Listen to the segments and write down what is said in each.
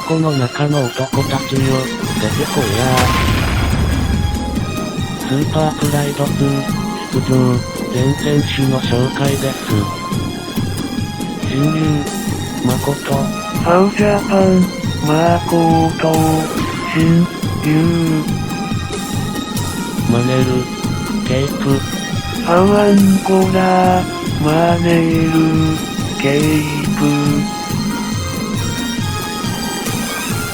男の中の男たちよ、出てこいやスーパープライド2、出場、全選手の紹介です。親友、誠。ハウジャパン、誠。親友。マネル、ケープ。ハワンゴラ、マネル、ケープ。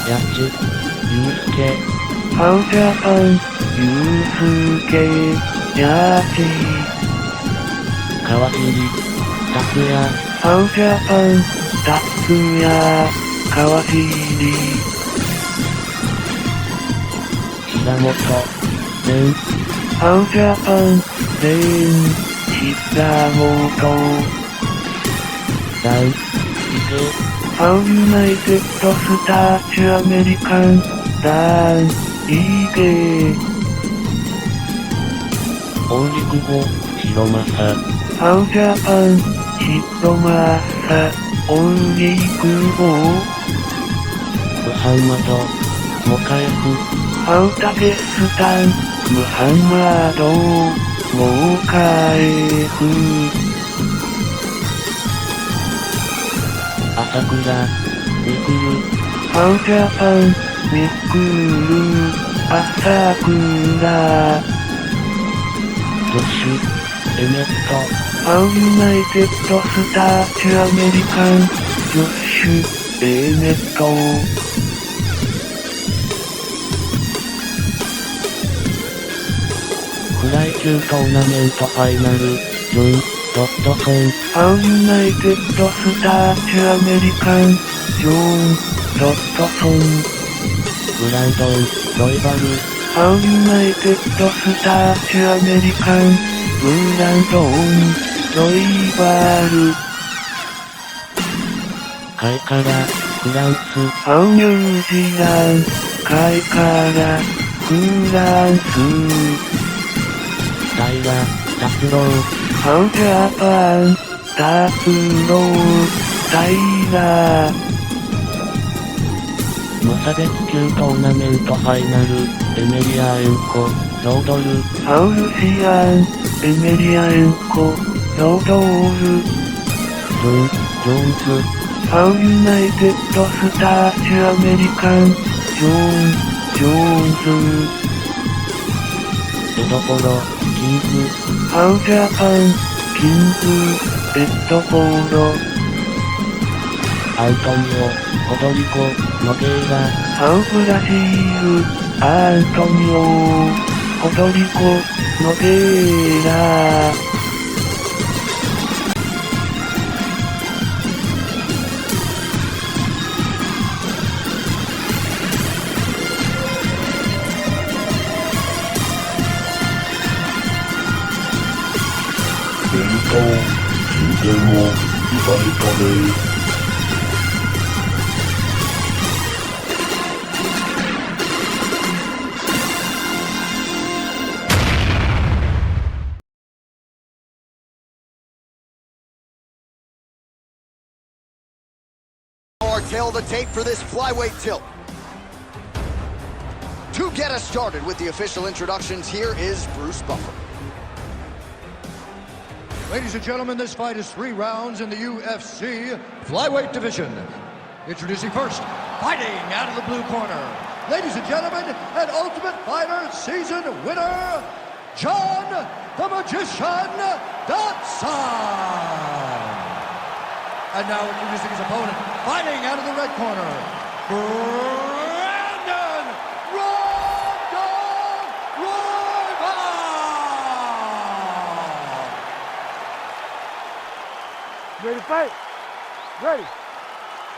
ヤチ、ユースケ。ハウジャパン、ユースケ、ヤチ。川尻、タクヤ。ハウジャパン、タクヤ、川尻。平本、レン。ハウジャパン、レン、平本。ダン、イケ。ハウユナイテッドスターチュアメリカン、ダーン、イーゲー。大陸語、ヒロマサ。ハウジャパン、ヒロマサ、大陸語。ムハンマド、モカエフ。ハウタゲスタン、ムハンマド、モカエフ。朝倉、ミクル。ハウジャパン、ミクル、朝倉。ジョシュ、エネット。ハウユナイテッドスターチュアメリカン、ジョシュ、エネット。フライ級トーナメントファイナル、ジョン、ドットソン。ハウユナイテッドスターチュアメリカン、ジョン、ドットソン。ブランドン、ロイバル。ハウユナイテッドスターチュアメリカン、ブランドン、ロイバル。カイカラ、フランス。ハウニュージーラン、カイカラ、フランス。タイラ、タツロー。ハウジャパン、タツロー、タイラー。無差別級トーナメントファイナル、エメリアエンコ、ロードル。ハウルシアン、エメリアエンコ、ロードール。ジョーンズ。ハウユナイテッドスターチュアメリカン、ジョーンズ。エドポロ、キング。ハウジャパン、キング、エッドポロ。アントニオ、ポドリコ、ノゲイラ。ハウブラジール、アントニオ、ポドリコ、ノゲイラ。金券をいただいたね。Tail the tape for this flyweight tilt. To get us started with the official introductions, here is Bruce Buffer. Ladies and gentlemen, this fight is 3 rounds in the UFC flyweight division. Introducing first, fighting out of the blue corner. Ladies and gentlemen, an Ultimate Fighter season winner, John the Magician Dotson. And now introducing his opponent, fighting out of the red corner, Brandon Rondon Royval. Ready to fight? Ready.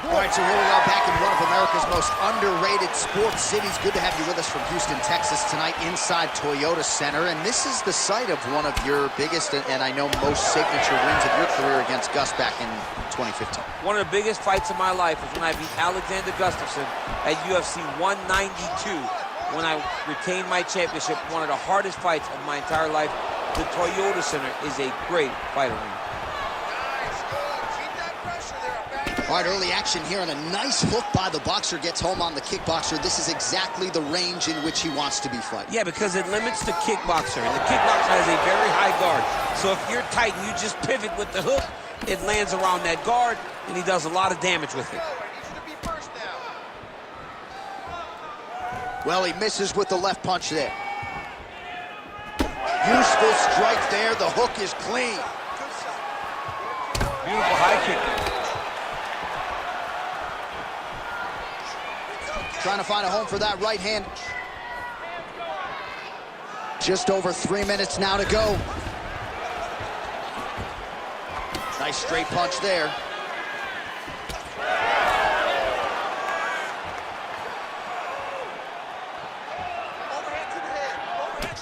All right, so here we are back in one of America's most underrated sports cities. Good to have you with us from Houston, Texas tonight inside Toyota Center. And this is the site of one of your biggest and I know most signature wins of your career against Gus back in 2015. One of the biggest fights of my life was when I beat Alexander Gustafsson at UFC 192 when I retained my championship. One of the hardest fights of my entire life. The Toyota Center is a great fight arena. All right, early action here, and a nice hook by the boxer gets home on the kickboxer. This is exactly the range in which he wants to be fighting. Yeah, because it limits the kickboxer, and the kickboxer has a very high guard. So if you're tight and you just pivot with the hook, it lands around that guard, and he does a lot of damage with it. Well, he misses with the left punch there. Useful strike there. The hook is clean. Beautiful high kick. Trying to find a home for that right hand. Just over 3 minutes now to go. Nice straight punch there.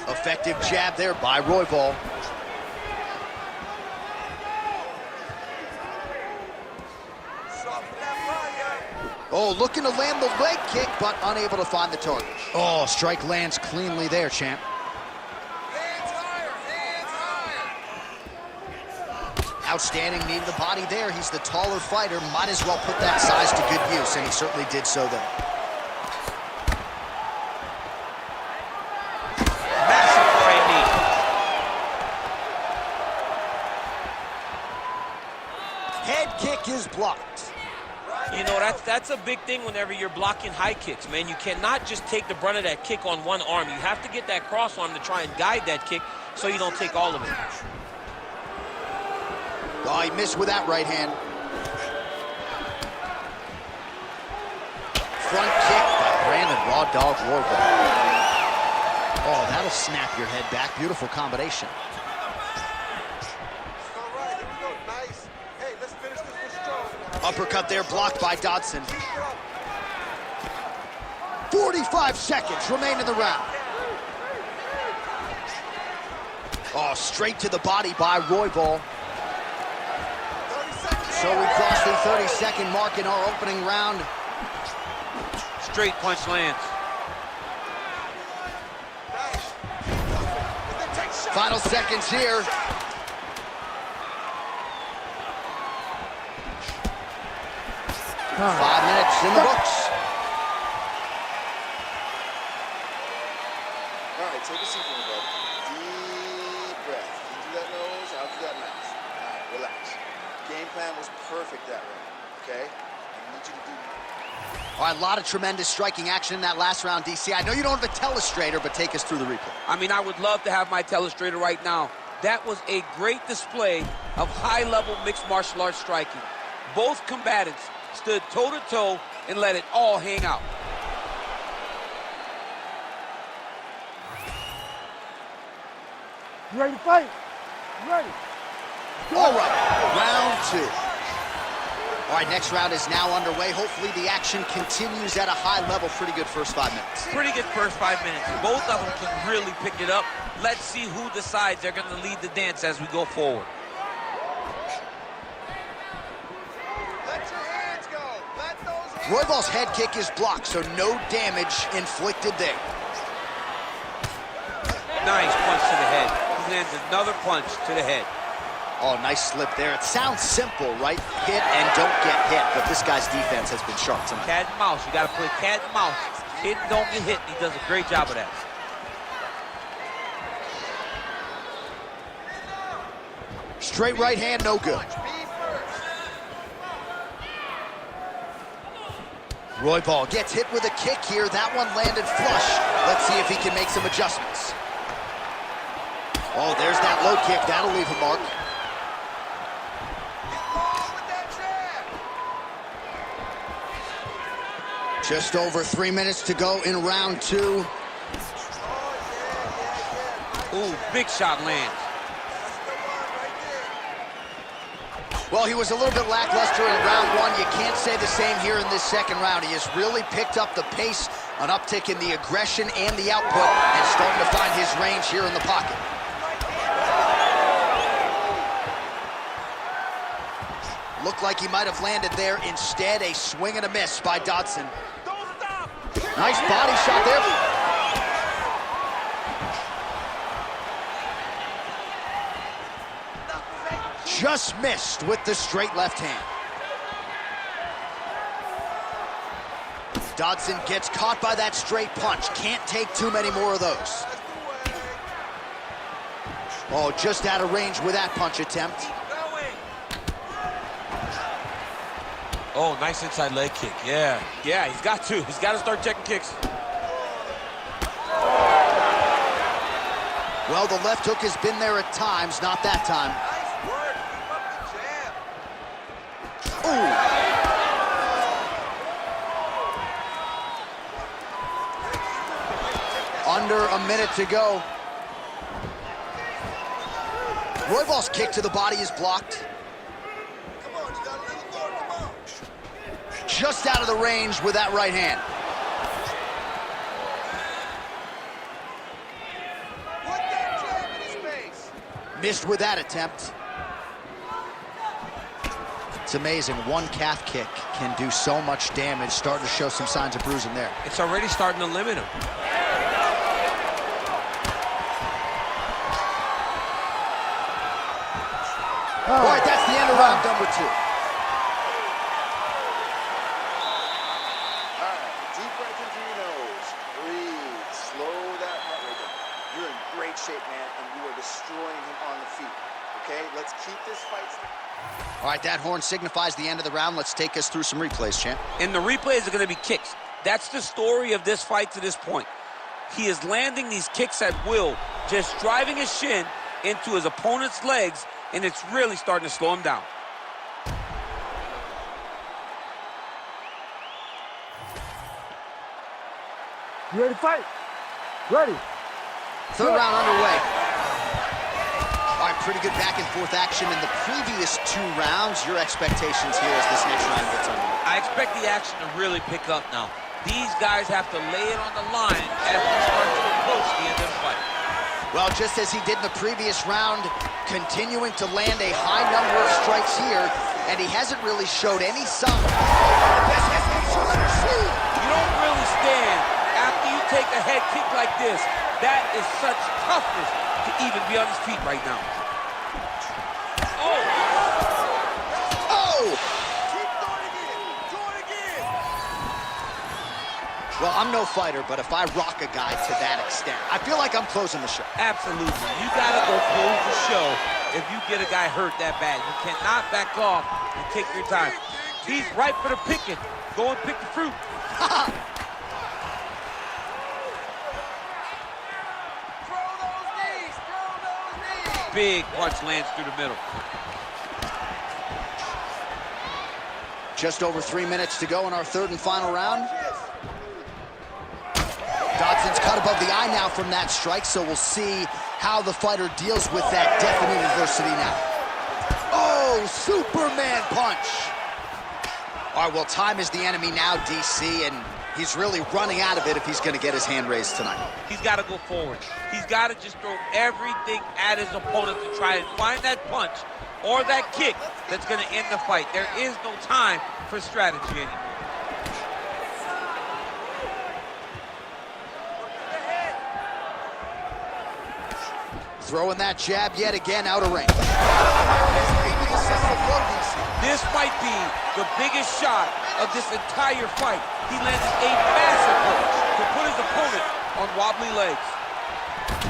Effective jab there by Royval. Oh, looking to land the leg kick, but unable to find the target. Oh, strike lands cleanly there, champ. Hands higher, hands higher. Outstanding knee to the body there. He's the taller fighter. Might as well put that size to good use, and he certainly did so there. Massive right knee. Head kick is blocked. You know, that's a big thing whenever you're blocking high kicks, man. You cannot just take the brunt of that kick on one arm. You have to get that cross arm to try and guide that kick so you don't take all of it. Oh, he missed with that right hand. Front kick by Brandon Raw Dog Royval. Oh, that'll snap your head back. Beautiful combination. Uppercut there, blocked by Dodson. 45 seconds remain in the round. Oh, straight to the body by Royval. So we crossed the 30-second mark in our opening round. Straight punch lands. Final seconds here. Time. 5 minutes in the books. All right, take a seat for me, bud. Deep breath. You do that nose, I'll do that mouth. All right, relax. Game plan was perfect that round, okay? I need you to do more. All right, a lot of tremendous striking action in that last round, DC. I know you don't have a telestrator, but take us through the replay. I mean, I would love to have my telestrator right now. That was a great display of high-level mixed martial arts striking. Both combatants stood toe-to-toe and let it all hang out. You ready to fight? You ready? All right, round two. All right, next round is now underway. Hopefully the action continues at a high level. Pretty good first 5 minutes. Pretty good first 5 minutes. Both of them can really pick it up. Let's see who decides they're going to lead the dance as we go forward. Royval's head kick is blocked, so no damage inflicted there. Nice punch to the head. He lands another punch to the head. Oh, nice slip there. It sounds simple, right? Hit and don't get hit, but this guy's defense has been sharp tonight. Cat and mouse. You got to play cat and mouse. Hit and don't get hit. He does a great job of that. Straight right hand, no good. Royval gets hit with a kick here. That one landed flush. Let's see if he can make some adjustments. Oh, there's that low kick. That'll leave a mark. Just over 3 minutes to go in round two. Ooh, big shot lands. Well, he was a little bit lackluster in round one. You can't say the same here in this second round. He has really picked up the pace, an uptick in the aggression and the output, and starting to find his range here in the pocket. Looked like he might have landed there. Instead, a swing and a miss by Dodson. Nice body shot there. Just missed with the straight left hand. Dodson gets caught by that straight punch. Can't take too many more of those. Oh, just out of range with that punch attempt. Oh, nice inside leg kick. Yeah, he's got to. He's got to start checking kicks. Well, the left hook has been there at times, not that time. Ooh. Under a minute to go. Royval's kick to the body is blocked. Come on, you got a little more, come on. Just out of the range with that right hand. Put that jab in his face. Missed with that attempt. It's amazing. One calf kick can do so much damage. Starting to show some signs of bruising there. It's already starting to limit him. All right, that's the end of round number 2. All right, deep breath into your nose. Breathe. Slow that heart rate down. You're in great shape, man, and you are destroying him on the feet. Okay, let's keep this fight. All right, that horn signifies the end of the round. Let's take us through some replays, champ. And the replays are going to be kicks. That's the story of this fight to this point. He is landing these kicks at will, just driving his shin into his opponent's legs, and it's really starting to slow him down. You ready to fight? Ready. Third round underway. All right, pretty good back and forth action in the previous 2 rounds. Your expectations here as this next round gets underway? I expect the action to really pick up now. These guys have to lay it on the line as we start to approach the end of the fight. Well, just as he did in the previous round, continuing to land a high number of strikes here, and he hasn't really showed any sign. You don't really stand after you take a head kick like this. That is such toughness to even be on his feet right now. Oh! Oh! Keep doing it again. Do it again. Well, I'm no fighter, but if I rock a guy to that extent, I feel like I'm closing the show. Absolutely. You gotta go close the show if you get a guy hurt that bad. You cannot back off and take your time. He's ripe for the picking. Go and pick the fruit. Big punch lands through the middle. Just over 3 minutes to go in our third and final round. Dodson's cut above the eye now from that strike, so we'll see how the fighter deals with that definite adversity now. Oh, Superman punch. All right, well, time is the enemy now, DC, and he's really running out of it if he's going to get his hand raised tonight. He's got to go forward. He's got to just throw everything at his opponent to try and find that punch or that kick that's going to end the fight. There is no time for strategy anymore. Throwing that jab yet again out of range. This might be the biggest shot of this entire fight. He landed a massive punch to put his opponent on wobbly legs.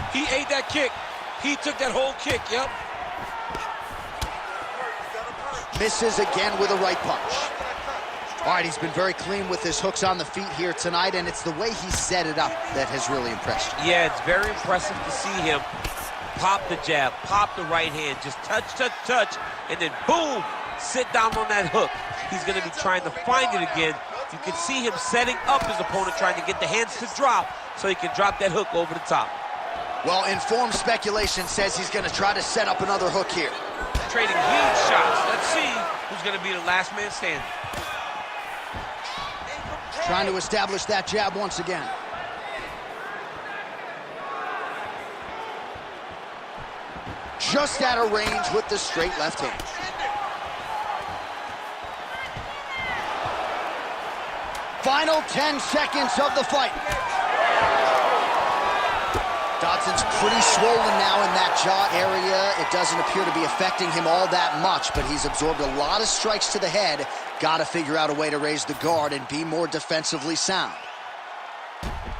He ate that kick. He took that whole kick, yep. Misses again with a right punch. All right, he's been very clean with his hooks on the feet here tonight, and it's the way he set it up that has really impressed you. Yeah, it's very impressive to see him pop the jab, pop the right hand, just touch, touch, touch, and then boom, sit down on that hook. He's going to be trying to find it again. You can see him setting up his opponent, trying to get the hands to drop so he can drop that hook over the top. Well, informed speculation says he's going to try to set up another hook here. Trading huge shots. Let's see who's going to be the last man standing. Trying to establish that jab once again. Just out of range with the straight left hand. Final 10 seconds of the fight. Dodson's pretty swollen now in that jaw area. It doesn't appear to be affecting him all that much, but he's absorbed a lot of strikes to the head. Got to figure out a way to raise the guard and be more defensively sound.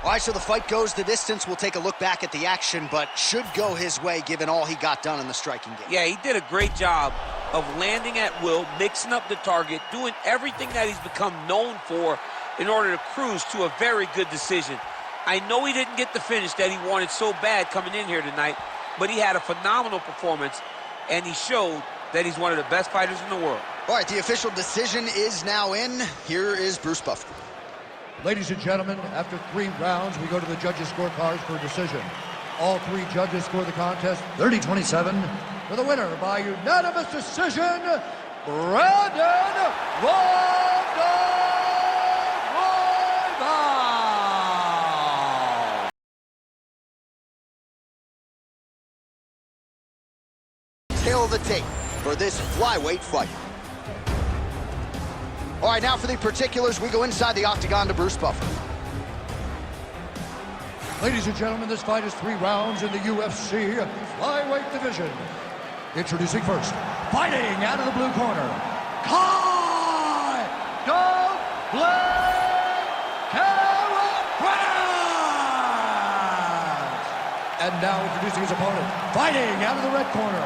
All right, so the fight goes the distance. We'll take a look back at the action, but should go his way given all he got done in the striking game. Yeah, he did a great job of landing at will, mixing up the target, doing everything that he's become known for in order to cruise to a very good decision. I know he didn't get the finish that he wanted so bad coming in here tonight, but he had a phenomenal performance, and he showed that he's one of the best fighters in the world. All right, the official decision is now in. Here is Bruce Buffer. Ladies and gentlemen, after 3 rounds, we go to the judges' scorecards for a decision. All 3 judges score the contest 30-27. For the winner by unanimous decision, Brandon Tail of the tape for this flyweight fight. All right, now for the particulars, we go inside the octagon to Bruce Buffer. Ladies and gentlemen, this fight is 3 rounds in the UFC flyweight division. Introducing first, fighting out of the blue corner, Kai And now introducing his opponent, fighting out of the red corner,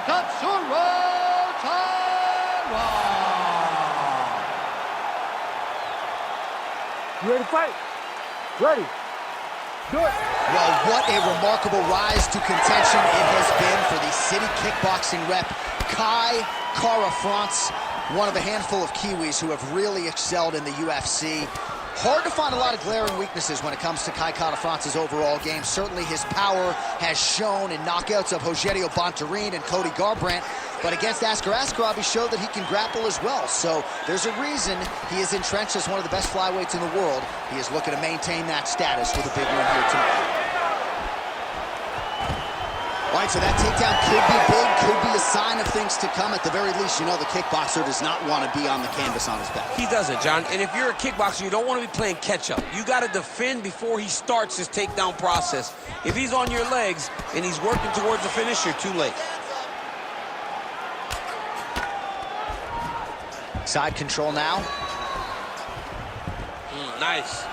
Tatsuro Taira. You ready to fight? Ready. Do it. Well, what a remarkable rise to contention it has been for the city kickboxing rep, Kai Kara-France, one of a handful of Kiwis who have really excelled in the UFC. Hard to find a lot of glaring weaknesses when it comes to Kai Kara-France's overall game. Certainly his power has shown in knockouts of Rogerio Bontorin and Cody Garbrandt, but against Askar Askarov, he showed that he can grapple as well. So there's a reason he is entrenched as one of the best flyweights in the world. He is looking to maintain that status with a big win here tonight. All right, so that takedown could be big, could be a sign of things to come. At the very least, you know the kickboxer does not want to be on the canvas on his back. He doesn't, John. And if you're a kickboxer, you don't want to be playing catch-up. You got to defend before he starts his takedown process. If he's on your legs and he's working towards the finish, you're too late. Side control now. Nice.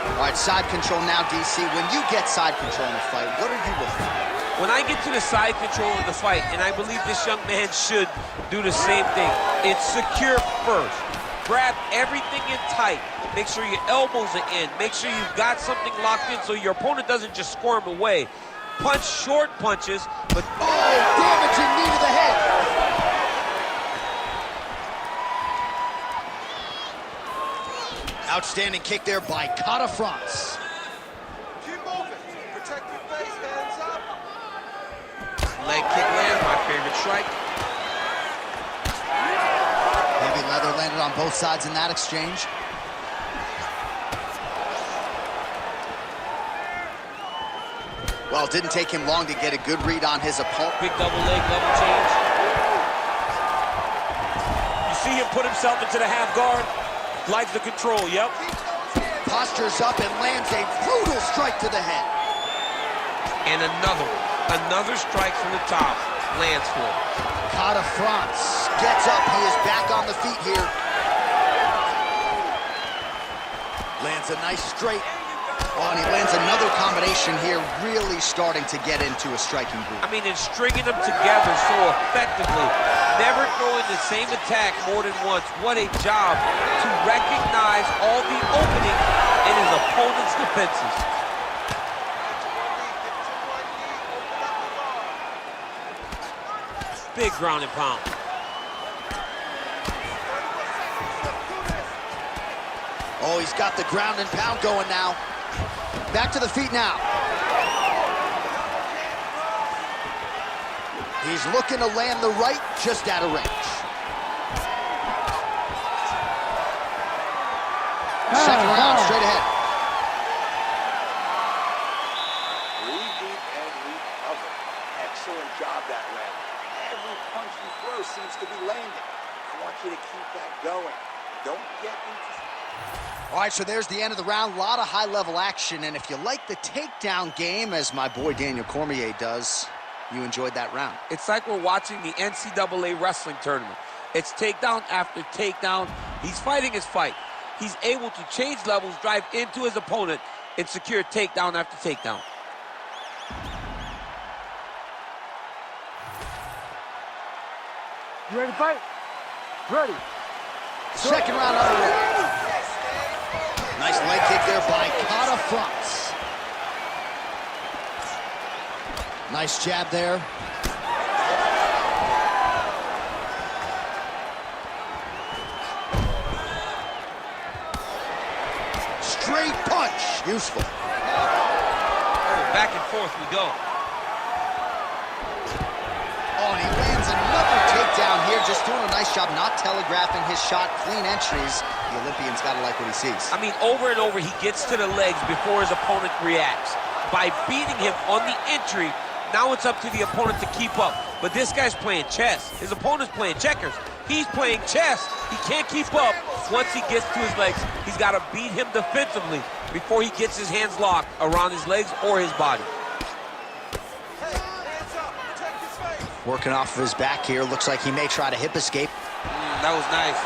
All right, side control now, DC. When you get side control in a fight, what are you looking for? When I get to the side control of the fight, and I believe this young man should do the same thing, it's secure first. Grab everything in tight. Make sure your elbows are in. Make sure you've got something locked in so your opponent doesn't just squirm away. Punch short punches, but damaging knee to the head. Outstanding kick there by Kara-France. Keep moving. Protect your face. Hands up. leg kick lands, my favorite strike. Heavy leather landed on both sides in that exchange. Well, it didn't take him long to get a good read on his opponent. Big double leg level change. You see him put himself into the half guard. Likes the control, yep. Postures up and lands a brutal strike to the head. And another strike from the top. Lands for him. Kara-France gets up. He is back on the feet here. Lands a nice straight. Oh, and he lands another combination here, really starting to get into a striking group. I mean, and stringing them together so effectively. Never throwing the same attack more than once. What a job to recognize all the openings in his opponent's defenses. Big ground and pound. Oh, he's got the ground and pound going now. Back to the feet now. He's looking to land the right, just out of range. Second round, straight ahead. Repeat and recover. Excellent job that round. Every punch you throw seems to be landing. I want you to keep that going. Don't get into... All right, so there's the end of the round. A lot of high-level action, and if you like the takedown game, as my boy Daniel Cormier does, you enjoyed that round. It's like we're watching the NCAA wrestling tournament. It's takedown after takedown. He's fighting his fight. He's able to change levels, drive into his opponent, and secure takedown after takedown. You ready to fight? Ready. Second round underway. Nice leg kick there by Kata Fronts. Nice jab there. Straight punch. Useful. Back and forth we go. Oh, and he lands another takedown here, just doing a nice job not telegraphing his shot. Clean entries. The Olympian's got to like what he sees. I mean, over and over, he gets to the legs before his opponent reacts. By beating him on the entry, now it's up to the opponent to keep up. But this guy's playing chess. His opponent's playing checkers. He's playing chess. He can't keep up. Once he gets to his legs, he's got to beat him defensively before he gets his hands locked around his legs or his body. Working off of his back here. Looks like he may try to hip escape. That was nice.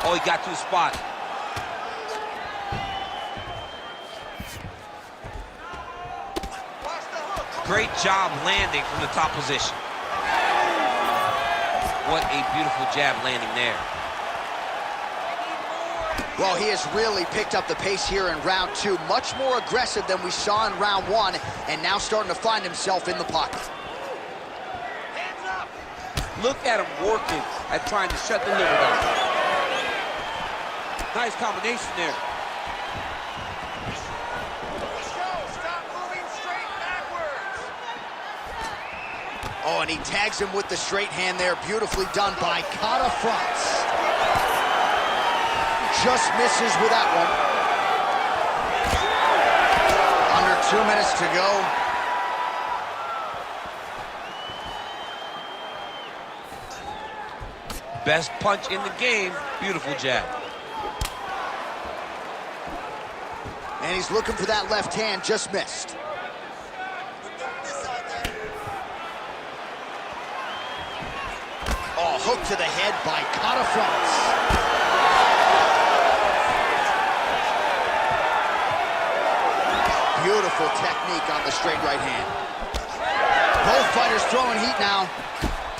Oh, he got to his spot. Great job landing from the top position. What a beautiful jab landing there. Well, he has really picked up the pace here in round two. Much more aggressive than we saw in round one, and now starting to find himself in the pocket. Look at him working at trying to shut the liver down. Nice combination there. Oh, and he tags him with the straight hand there. Beautifully done by Kata Fronts. Just misses with that one. Under 2 minutes to go. Best punch in the game. Beautiful jab. And he's looking for that left hand, just missed. Oh, hook to the head by Kata Fronts. Beautiful technique on the straight right hand. Both fighters throwing heat now.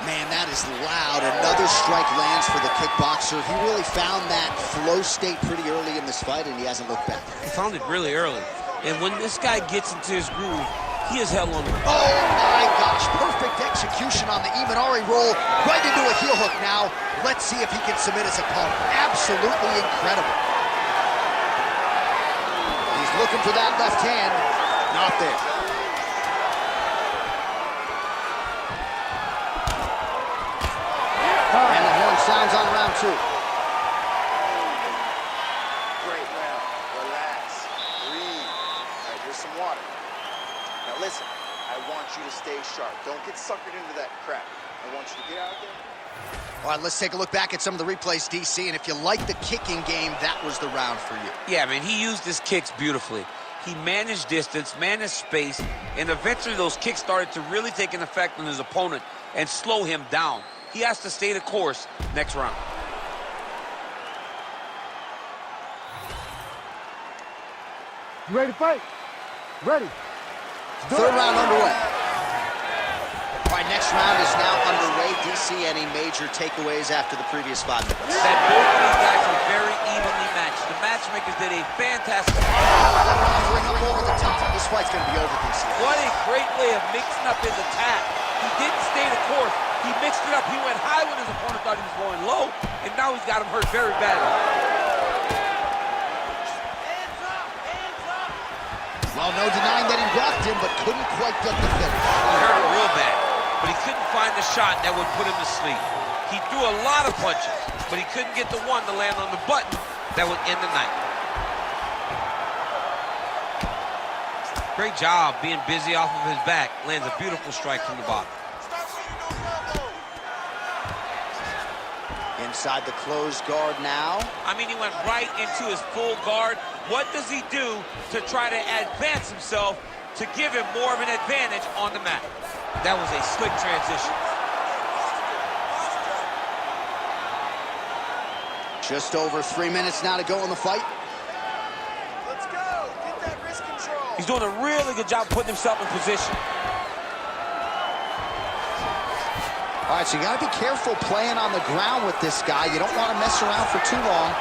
Man, that is loud. Another strike lands for the kickboxer. He really found that flow state pretty early in this fight, and he hasn't looked back. He found it really early. And when this guy gets into his groove, he is hell on the... Oh my gosh, perfect execution on the Imanari roll. Right into a heel hook now. Let's see if he can submit his opponent. Absolutely incredible. He's looking for that left hand. Not there. And the horn sounds on round two. Great round. Relax. Breathe. All right, here's some water. Now listen, I want you to stay sharp. Don't get suckered into that crap. I want you to get out there. All right, let's take a look back at some of the replays, DC. And if you like the kicking game, that was the round for you. Yeah, man, he used his kicks beautifully. He managed distance, managed space, and eventually those kicks started to really take an effect on his opponent and slow him down. He has to stay the course next round. You ready to fight? Ready. Third round underway. All right, next round is now underway. DC, any major takeaways after the previous 5 minutes? That both of these guys are very evenly matched. The matchmakers did a fantastic job. Bring up over the top. This fight's going to be over, DC. What a great way of mixing up his attack. He didn't stay the course. He mixed it up. He went high when his opponent thought he was going low, and now he's got him hurt very badly. Well, no denying that he rocked him, but couldn't quite get the finish. He hurt him real bad, but he couldn't find the shot that would put him to sleep. He threw a lot of punches, but he couldn't get the one to land on the button that would end the night. Great job being busy off of his back. Lands a beautiful strike from the bottom. inside the closed guard now. I mean, he went right into his full guard. What does he do to try to advance himself to give him more of an advantage on the mat? That was a slick transition. Just over 3 minutes now to go in the fight. Let's go. Get that wrist control. He's doing a really good job putting himself in position. All right, so you got to be careful playing on the ground with this guy. You don't want to mess around for too long.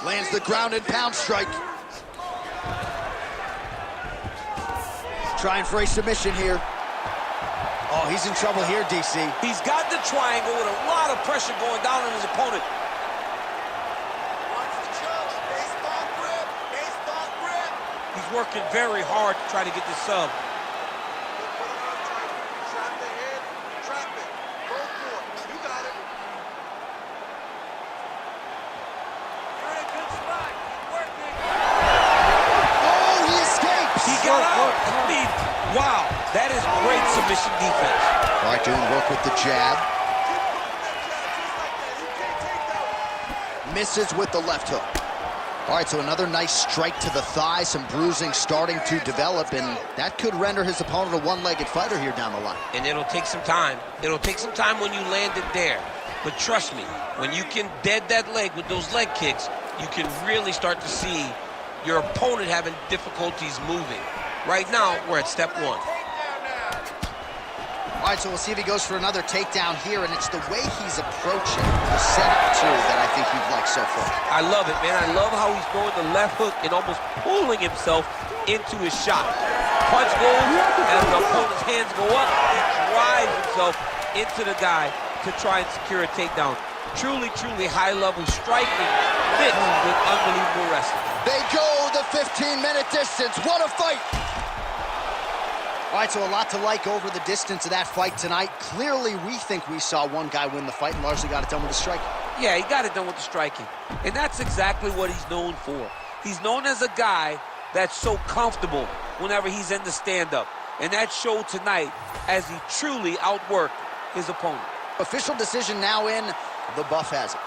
Lands the ground and pound strike. Trying for a submission here. Oh, he's in trouble here, DC. He's got the triangle with a lot of pressure going down on his opponent. Watch the choke. Baseball grip. Baseball grip. He's working very hard to try to get this sub. Put it on tight. Trap the head. Trap it. Go for it. You got it. You're in a good spot. Keep working. Oh, he escapes. He got out. I mean, wow, that is great submission defense. All right, doing work with the jab. Misses with the left hook. All right, so another nice strike to the thigh, some bruising starting to develop, and that could render his opponent a one-legged fighter here down the line. And it'll take some time. It'll take some time when you land it there. But trust me, when you can dead that leg with those leg kicks, you can really start to see your opponent having difficulties moving. Right now, we're at step one. All right, so we'll see if he goes for another takedown here, and it's the way he's approaching the setup, too, that I think you've liked so far. I love it, man. I love how he's throwing the left hook and almost pulling himself into his shot. Punch goes, as the opponent's hands go up, he drives himself into the guy to try and secure a takedown. Truly, truly high-level striking, mixed with unbelievable wrestling. They go the 15-minute distance. What a fight! All right, so a lot to like over the distance of that fight tonight. Clearly, we think we saw one guy win the fight and largely got it done with the striking. Yeah, he got it done with the striking. And that's exactly what he's known for. He's known as a guy that's so comfortable whenever he's in the stand-up. And that showed tonight as he truly outworked his opponent. Official decision now in. The buff has it.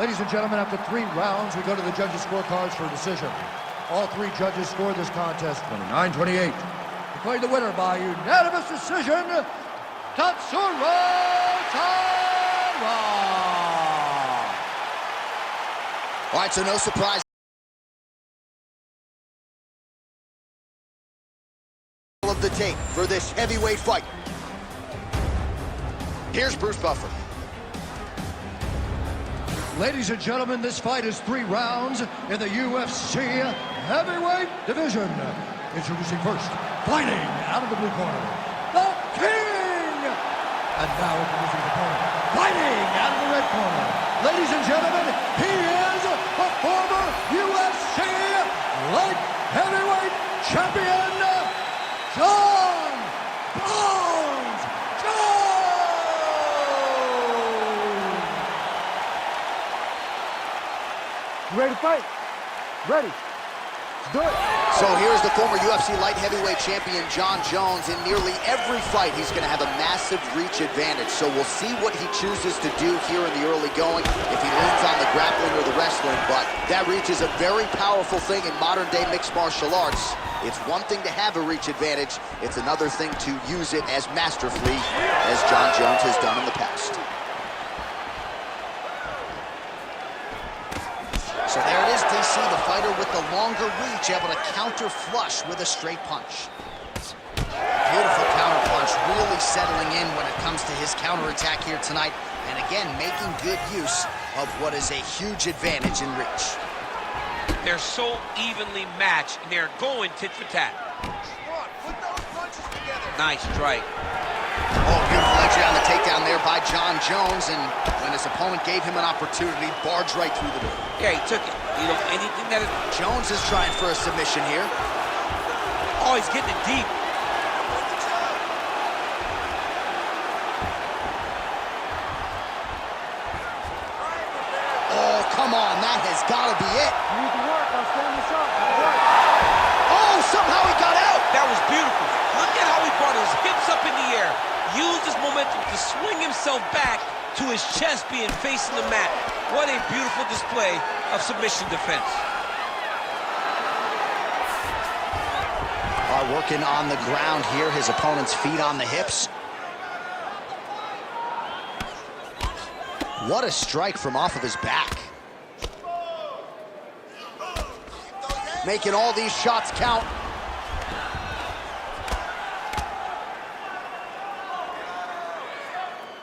Ladies and gentlemen, after 3 rounds, we go to the judges' scorecards for a decision. All 3 judges scored this contest 29-28. Declaring the winner by unanimous decision, Tatsuro Taira. All right, so no surprise of the tape for this heavyweight fight. Here's Bruce Buffer. Ladies and gentlemen, this fight is 3 rounds in the UFC heavyweight division. Introducing first, fighting out of the blue corner, the King! And now introducing the opponent, fighting out of the red corner. Ladies and gentlemen, he is a former UFC light heavyweight champion, Jon Bones Jones! You ready to fight? Ready. Let's do it. So here's the former UFC light heavyweight champion, Jon Jones. In nearly every fight, he's going to have a massive reach advantage. So we'll see what he chooses to do here in the early going, if he leans on the grappling or the wrestling. But that reach is a very powerful thing in modern-day mixed martial arts. It's one thing to have a reach advantage. It's another thing to use it as masterfully as Jon Jones has done in the past. So there it is, DC, the fighter with the longer reach, able to counter flush with a straight punch. Beautiful counter punch, really settling in when it comes to his counterattack here tonight. And again, making good use of what is a huge advantage in reach. They're so evenly matched, and they're going tit for tat. Put those punches together. Nice strike. Oh, beautiful entry on the takedown there by Jon Jones, and when his opponent gave him an opportunity, barged right through the door. Yeah, he took it. You know, anything that is... Jones is trying for a submission here. Oh, he's getting it deep. Oh, come on, that has got to be it. You need to work. I'll stand this up. Oh, somehow he got out. That was beautiful. Look at how he his hips up in the air. Use this momentum to swing himself back to his chest being facing the mat. What a beautiful display of submission defense. Working on the ground here, his opponent's feet on the hips. What a strike from off of his back. Making all these shots count.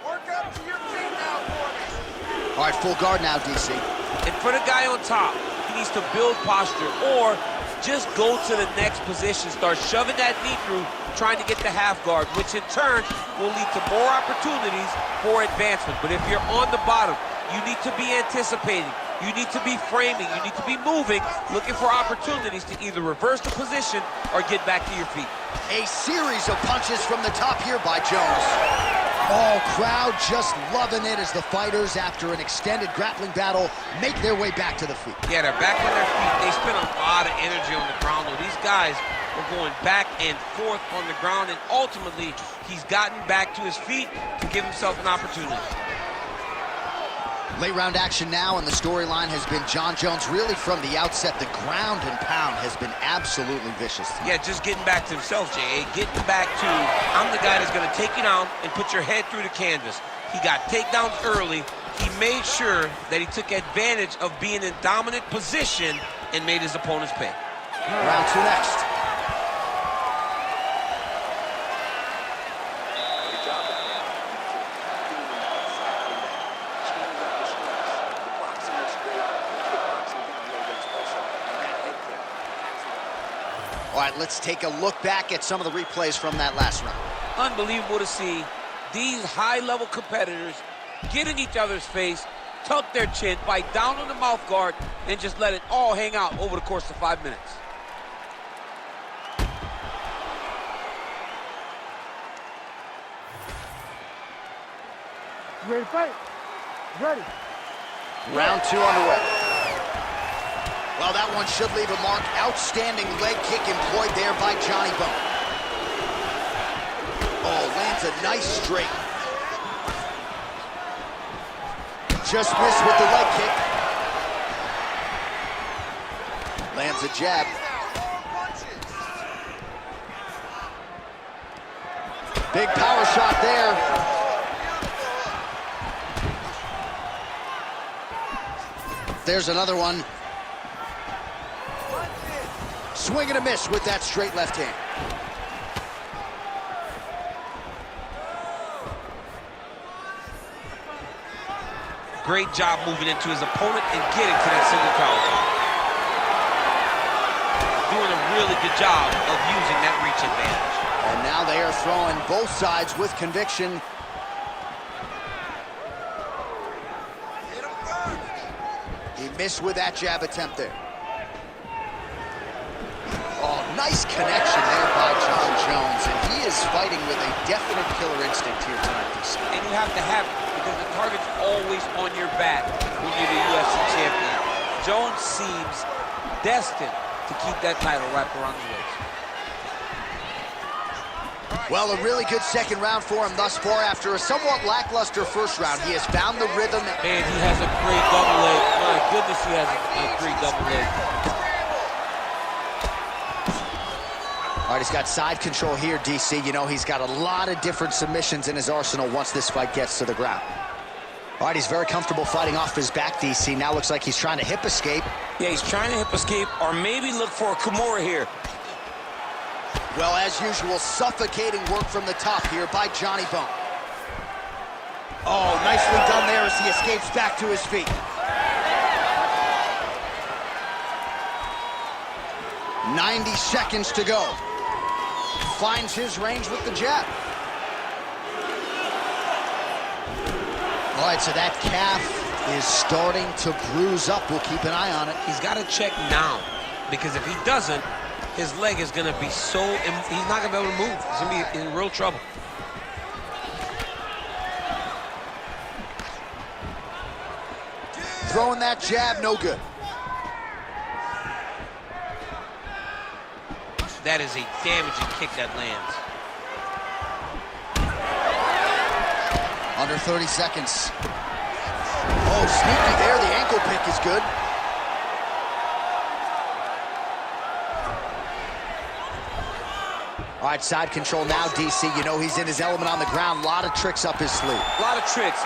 Work up to your feet now for me. All right, full guard now, DC. And for the guy on top, he needs to build posture or just go to the next position, start shoving that knee through, trying to get the half guard, which in turn will lead to more opportunities for advancement. But if you're on the bottom, you need to be anticipating, you need to be framing, you need to be moving, looking for opportunities to either reverse the position or get back to your feet. A series of punches from the top here by Jones. Oh, crowd just loving it as the fighters, after an extended grappling battle, make their way back to the feet. Yeah, they're back on their feet. They spent a lot of energy on the ground, though. These guys were going back and forth on the ground, and ultimately, he's gotten back to his feet to give himself an opportunity. Late round action now, and the storyline has been Jon Jones really from the outset. The ground and pound has been absolutely vicious. Yeah, just getting back to himself, J.A. Getting back to, I'm the guy that's going to take you down and put your head through the canvas. He got takedowns early. He made sure that he took advantage of being in dominant position and made his opponents pay. Round two next. All right, let's take a look back at some of the replays from that last round. Unbelievable to see these high-level competitors get in each other's face, tuck their chin, bite down on the mouth guard, and just let it all hang out over the course of 5 minutes. You ready to fight? Ready. Round two underway. Well, that one should leave a mark. Outstanding leg kick employed there by Johnny Bone. Oh, lands a nice straight. Just missed with the leg kick. Lands a jab. Big power shot there. There's another one. Swing and a miss with that straight left hand. Great job moving into his opponent and getting to that single collar. Doing a really good job of using that reach advantage. And now they are throwing both sides with conviction. He missed with that jab attempt there. Oh, nice connection there by Jon Jones, and he is fighting with a definite killer instinct here tonight. And you have to have it, because the target's always on your back when you're the UFC champion. Jones seems destined to keep that title wrapped around his waist. Well, a really good second round for him thus far. After a somewhat lackluster first round, he has found the rhythm. Man, he has a great double leg. My goodness, he has a great double leg. All right, he's got side control here, DC. You know, he's got a lot of different submissions in his arsenal once this fight gets to the ground. All right, he's very comfortable fighting off his back, DC. Now looks like he's trying to hip escape. Yeah, he's trying to hip escape or maybe look for a Kimura here. Well, as usual, suffocating work from the top here by Johnny Bone. Oh, nicely done there as he escapes back to his feet. "90 seconds to go. Finds his range with the jab. All right, so that calf is starting to bruise up. We'll keep an eye on it. He's got to check now, because if he doesn't, his leg is going to be so... He's not going to be able to move. He's going to be in real trouble. Throwing that jab, no good. That is a damaging kick that lands. Under 30 seconds. Oh, sneaky there. The ankle pick is good. All right, side control now, DC. You know he's in his element on the ground. A lot of tricks up his sleeve. A lot of tricks.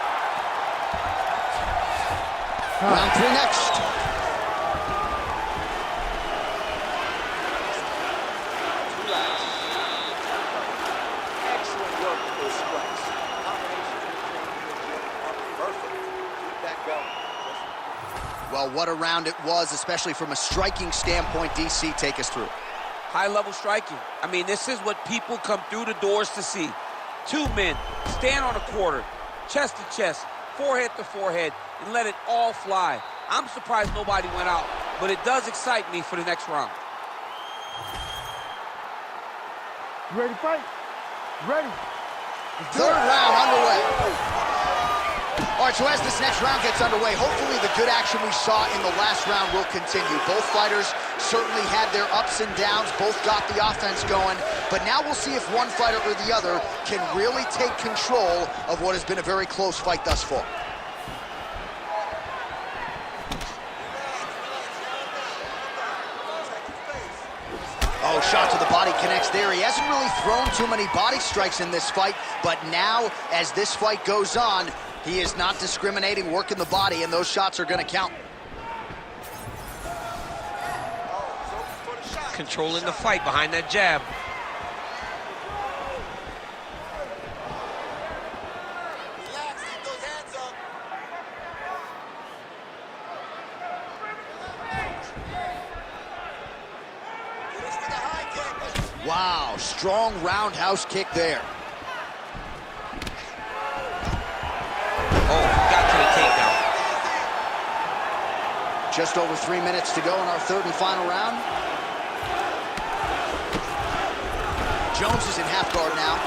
Round 3 next. Excellent work with those strikes. Combinations are perfect. Keep that going. Well, what a round it was, especially from a striking standpoint. DC, take us through. High-level striking. I mean, this is what people come through the doors to see. Two men stand on a quarter, chest to chest, forehead to forehead, and let it all fly. I'm surprised nobody went out, but it does excite me for the next round. You ready to fight? Ready. Third round underway. All right, so as this next round gets underway, hopefully the good action we saw in the last round will continue. Both fighters certainly had their ups and downs, both got the offense going, but now we'll see if one fighter or the other can really take control of what has been a very close fight thus far. Oh, shot to the body connects there. He hasn't really thrown too many body strikes in this fight, but now, as this fight goes on, he is not discriminating, working the body, and those shots are going to count. Controlling the fight behind that jab. Relax, keep those hands up. Finish with a high kick. Wow, strong roundhouse kick there. Oh, got to the takedown. Just over 3 minutes to go in our third and final round. Jones is in half guard now.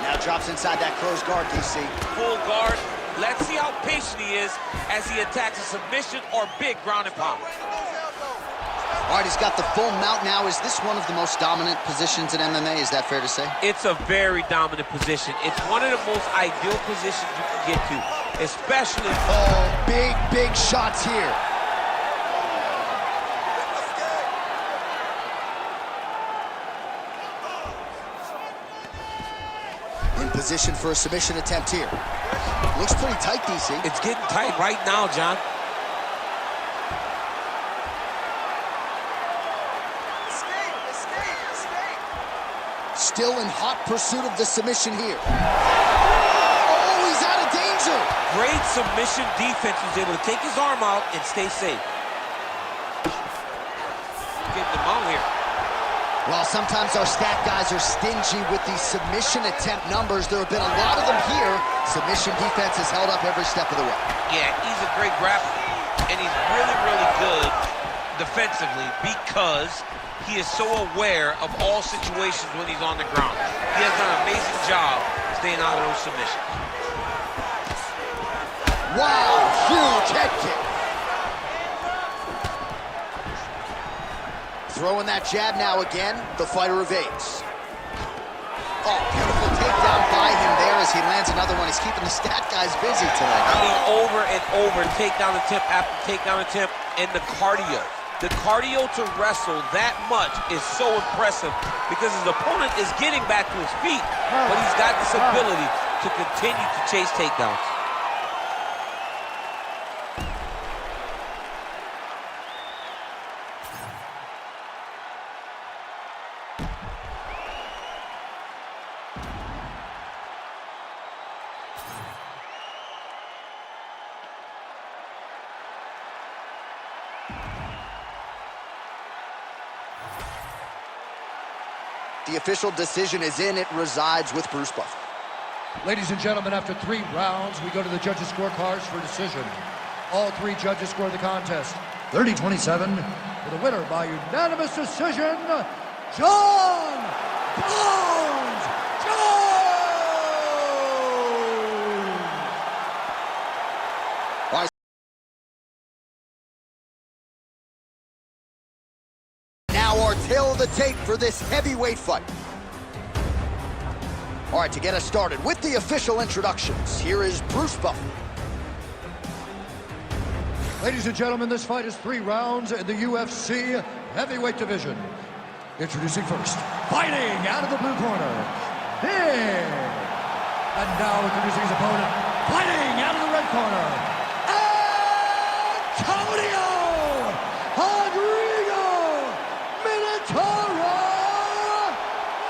Now drops inside that closed guard, DC. Full guard. Let's see how patient he is as he attacks a submission or big ground and pound. All right, he's got the full mount now. Is this one of the most dominant positions in MMA? Is that fair to say? It's a very dominant position. It's one of the most ideal positions you can get to, especially... Oh, big shots here. In position for a submission attempt here. Looks pretty tight, DC. It's getting tight right now, John. Still in hot pursuit of the submission here. Oh, he's out of danger. Great submission defense. He was able to take his arm out and stay safe. Getting them out here. Well, sometimes our stat guys are stingy with the submission attempt numbers. There have been a lot of them here. Submission defense has held up every step of the way. Yeah, he's a great grappler, and he's really, really good defensively because he is so aware of all situations when he's on the ground. He has done an amazing job staying out of those submissions. Wow, huge head kick. Throwing that jab now again, the fighter evades. Oh, beautiful takedown by him there as he lands another one. He's keeping the stat guys busy tonight. I mean, over and over, takedown attempt after takedown attempt, and the cardio. The cardio to wrestle that much is so impressive because his opponent is getting back to his feet, but he's got this ability to continue to chase takedowns. The official decision is in. It resides with Bruce Buffer. Ladies and gentlemen, after 3 rounds, we go to the judges' scorecards for decision. All 3 judges score the contest 30-27 for the winner by unanimous decision, John Bones Jones! All right. Now our tail of the tape for this heavyweight fight. All right, to get us started with the official introductions, here is Bruce Buffer. Ladies and gentlemen, this fight is 3 rounds in the UFC heavyweight division. Introducing first, fighting out of the blue corner, Big. And now introducing his opponent, fighting out of the red corner, Antonio Rodrigo Minotauro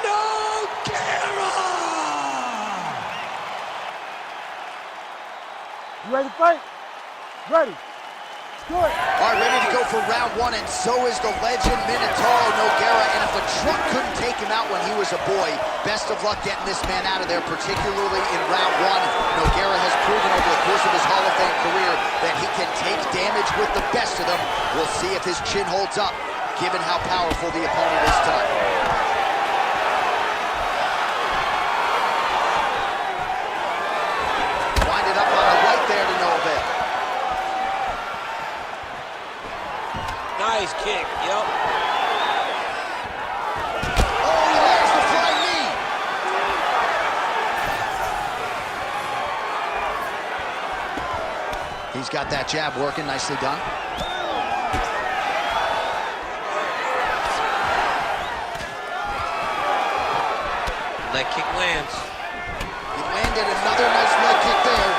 Nogueira. You ready to fight? Ready. Good. All right, ready to go for round 1, and so is the legend Minotauro Nogueira. And if a truck couldn't take him out when he was a boy, best of luck getting this man out of there, particularly in round 1. Nogueira has proven over the course of his Hall of Fame career that he can take damage with the best of them. We'll see if his chin holds up, given how powerful the opponent is tonight. Wind it up on the right there to no avail. Nice kick, yep. Oh, he lands the flying knee. He's got that jab working, nicely done. Leg kick lands. He landed another nice leg kick there.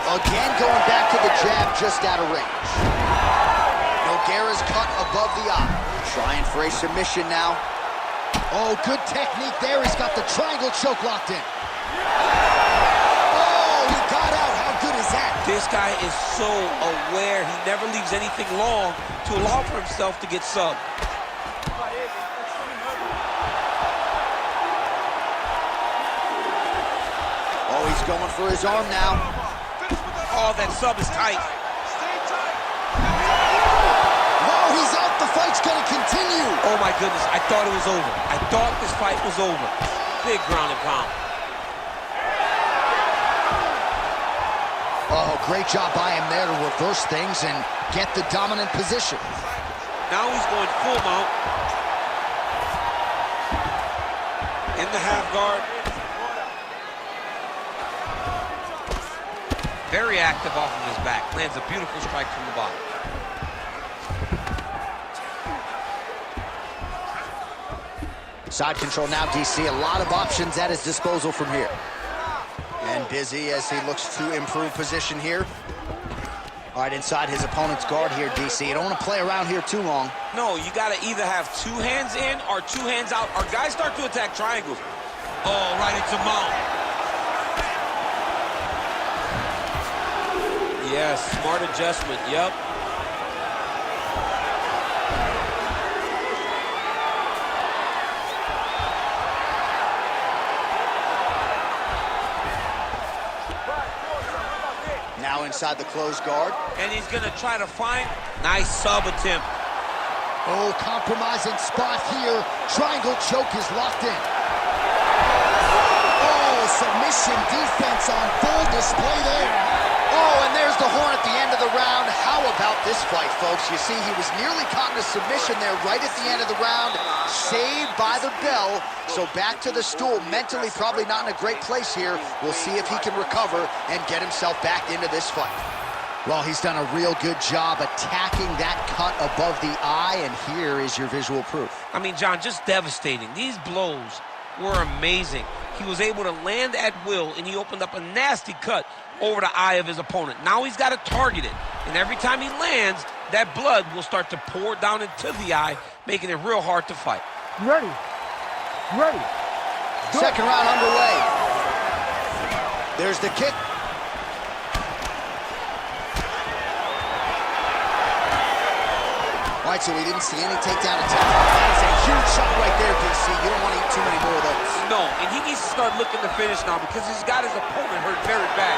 Again, going back to the jab, just out of range. Nogueira's cut above the eye. Trying for a submission now. Oh, good technique there. He's got the triangle choke locked in. Oh, he got out. How good is that? This guy is so aware. He never leaves anything long to allow for himself to get subbed. Oh, he's going for his arm now. Oh, that sub is tight. Whoa, he's out. The fight's going to continue. Oh, my goodness. I thought it was over. I thought this fight was over. Big ground and pound. Oh, great job by him there to reverse things and get the dominant position. Now he's going full mount. In the half guard. Very active off of his back. Lands a beautiful strike from the bottom. Side control now, DC. A lot of options at his disposal from here. And busy as he looks to improve position here. All right, inside his opponent's guard here, DC. You don't want to play around here too long. No, you got to either have 2 hands in or 2 hands out. Our guys start to attack triangles. Oh, right into mount. Yes, smart adjustment, yep. Now inside the closed guard. And he's gonna try to find nice sub attempt. Oh, compromising spot here. Triangle choke is locked in. Oh, submission defense on full display there. Oh, and there's the horn at the end of the round. How about this fight, folks? You see, he was nearly caught in a submission there right at the end of the round. Saved by the bell. So back to the stool. Mentally probably not in a great place here. We'll see if he can recover and get himself back into this fight. Well, he's done a real good job attacking that cut above the eye, and here is your visual proof. I mean, John, just devastating. These blows were amazing. He was able to land at will, and he opened up a nasty cut over the eye of his opponent. Now he's got to target it, and every time he lands, that blood will start to pour down into the eye, making it real hard to fight. You ready? You ready? Second round underway. There's the kick. All right, so we didn't see any takedown attempt. That is a huge shot right there, DC. You don't want to eat too many more of those. No, and he needs to start looking to finish now because he's got his opponent hurt very bad.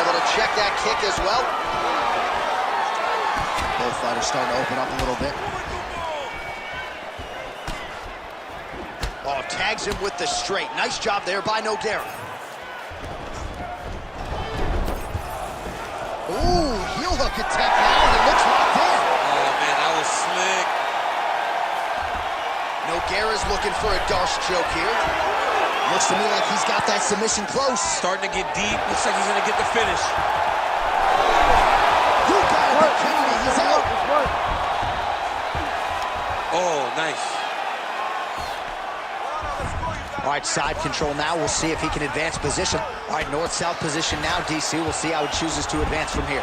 Able to check that kick as well. Both fighters starting to open up a little bit. Oh, tags him with the straight. Nice job there by Nogueira. Ooh, heel hook attempt now, and it looks locked in. Oh, man, that was slick. Nogueira's looking for a Darce choke here. Looks to me like he's got that submission close. Starting to get deep. Looks like he's going to get the finish. You got it, Kennedy. He's out. Oh, nice. All right, side control now. We'll see if he can advance position. All right, north-south position now, DC. We'll see how he chooses to advance from here.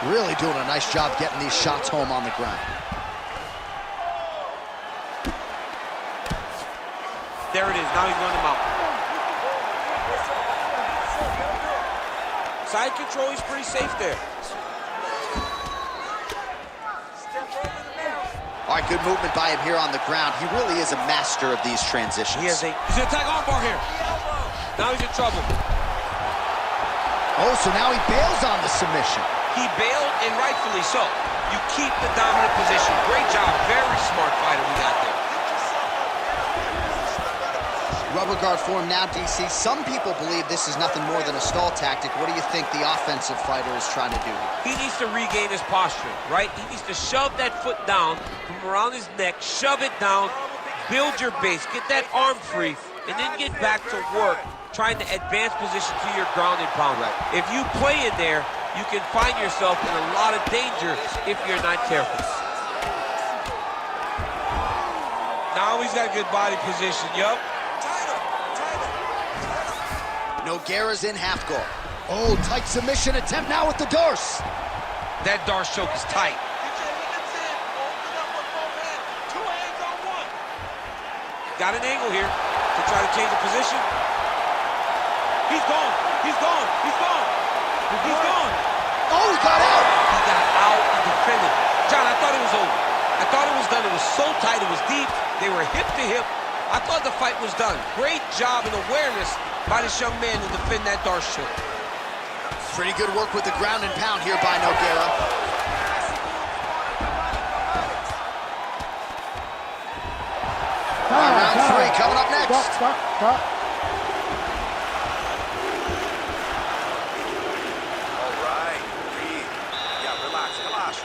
Really doing a nice job getting these shots home on the ground. There it is. Now he's running him out. Side control, he's pretty safe there. All right, good movement by him here on the ground. He really is a master of these transitions. He's going to attack armbar here. Now he's in trouble. Oh, so now he bails on the submission. He bailed, and rightfully so. You keep the dominant position. Great job. Very smart fighter we got there. Rubber guard form now, DC. Some people believe this is nothing more than a stall tactic. What do you think the offensive fighter is trying to do? He needs to regain his posture, right? He needs to shove that foot down from around his neck, shove it down, build your base, get that arm free, and then get back to work trying to advance position to your ground and pound. Right. If you play in there, you can find yourself in a lot of danger if you're not careful. Now he's got good body position, yup. Nogueira's in half guard. Oh, tight submission attempt now with the Darce. That Darce choke is tight. Got an angle here to try to change the position. He's gone. He's gone. He's gone. He's gone. Oh, he got out. He got out and defended. John, I thought it was over. I thought it was done. It was so tight. It was deep. They were hip to hip. I thought the fight was done. Great job and awareness by this young man to defend that Darce choke. Pretty good work with the ground and pound here by Nogueira. Round three coming up next. Stop. Alright, breathe. Yeah, relaxa.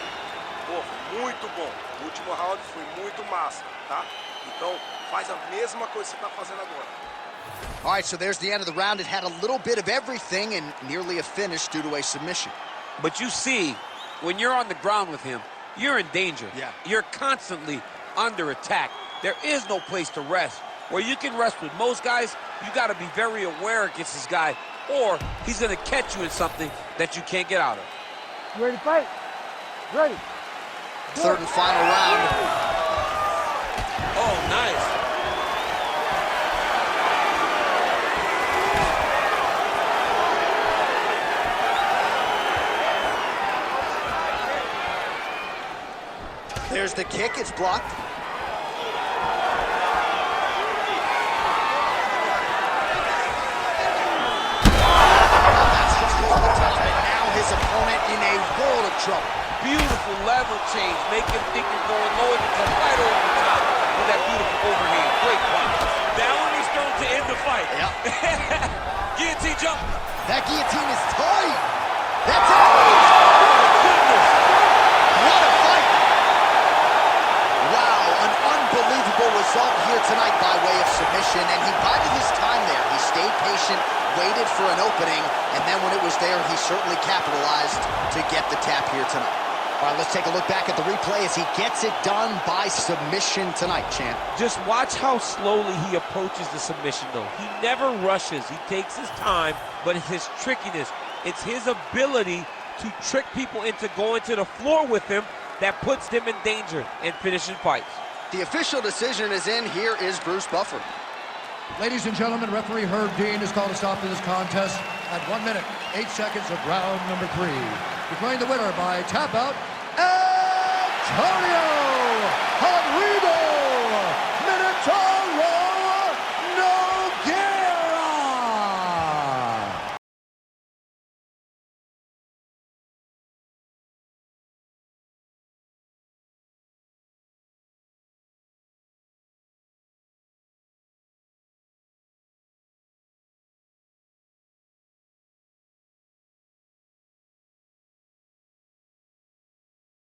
Pô, muito bom. O último round foi muito massa, tá? Então, faz a mesma coisa que você tá fazendo agora. All right, so there's the end of the round. It had a little bit of everything and nearly a finish due to a submission. But you see, when you're on the ground with him, you're in danger. Yeah. You're constantly under attack. There is no place to rest. Where you can rest with most guys, you got to be very aware against this guy, or he's going to catch you in something that you can't get out of. You ready to fight? Ready. Third and final round. Oh, nice. There's the kick. It's blocked. His opponent in a world of trouble. Beautiful level change. Make him think you're going low and come right over the top with that beautiful overhand. Great punch. That one is thrown to end the fight. Yep. Guillotine jump. That guillotine is tight. That's it. Oh, my goodness. What a fight. Wow, an unbelievable result here tonight by way of submission, and he bided his time there. He stayed patient, waited for an opening, and then when it was there, he certainly capitalized to get the tap here tonight. All right, let's take a look back at the replay as he gets it done by submission tonight, champ. Just watch how slowly he approaches the submission, though. He never rushes. He takes his time, but it's his trickiness. It's his ability to trick people into going to the floor with him that puts them in danger and finishing fights. The official decision is in. Here is Bruce Buffer. Ladies and gentlemen, referee Herb Dean has called a stop to this contest at 1 minute, 8 seconds of round number 3. Declaring the winner by tap out, Antonio!